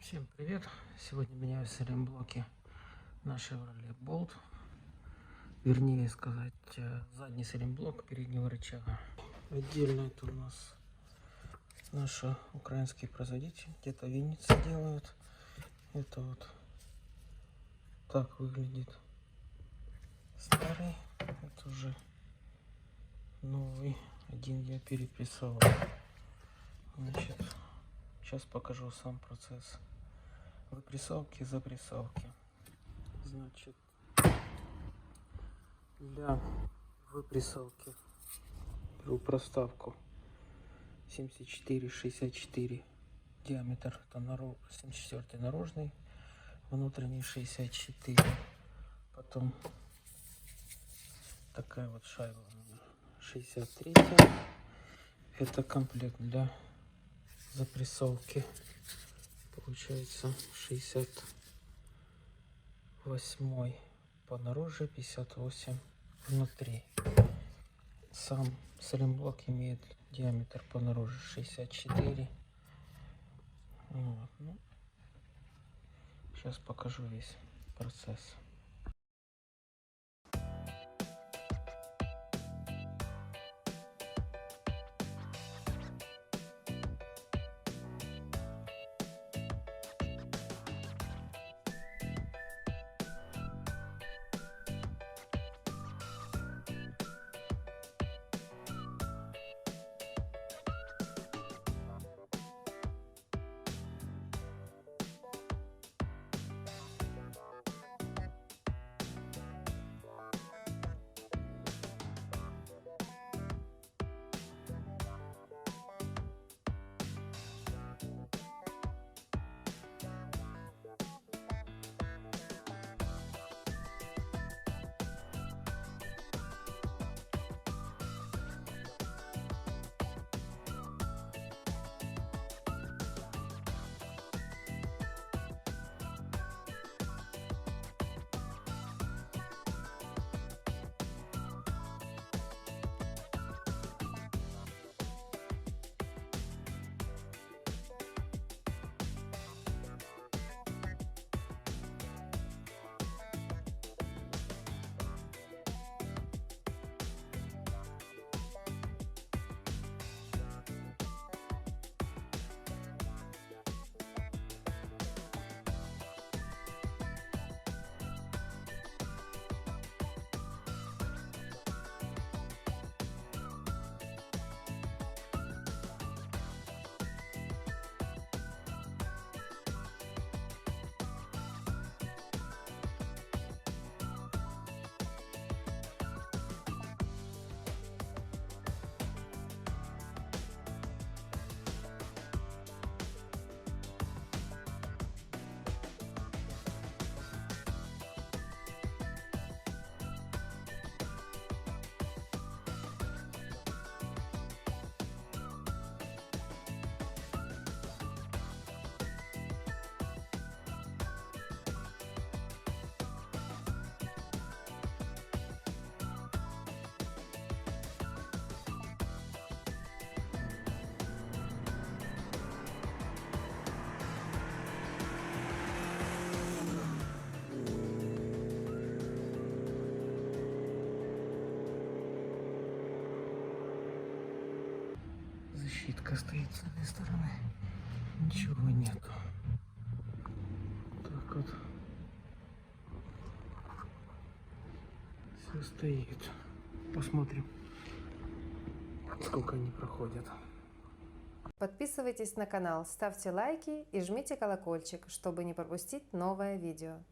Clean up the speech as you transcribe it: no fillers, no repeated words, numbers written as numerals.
Всем привет! Сегодня меняю сайлентблоки на Chevrolet Bolt. Вернее сказать, задний сайлентблок переднего рычага. Отдельно это у нас наши украинские производители. Где-то в Виннице делают. Это вот так выглядит старый. Это уже новый. Один я перепрессовал. Значит, сейчас покажу сам процесс выпрессовки и запрессовки. Значит, для выпрессовки беру проставку 74-64 диаметр, это 74 наружный, внутренний 64. Потом такая вот шайба 63. Это комплект для запрессовки. Получается 68 по наружу, 58 внутри. Сам сайлентблок имеет диаметр по наружу 64. Вот. Ну, сейчас покажу весь процесс. Защитка стоит с этой стороны, ничего нету. Так вот все стоит. Посмотрим, сколько они проходят. Подписывайтесь на канал, ставьте лайки и жмите колокольчик, чтобы не пропустить новое видео.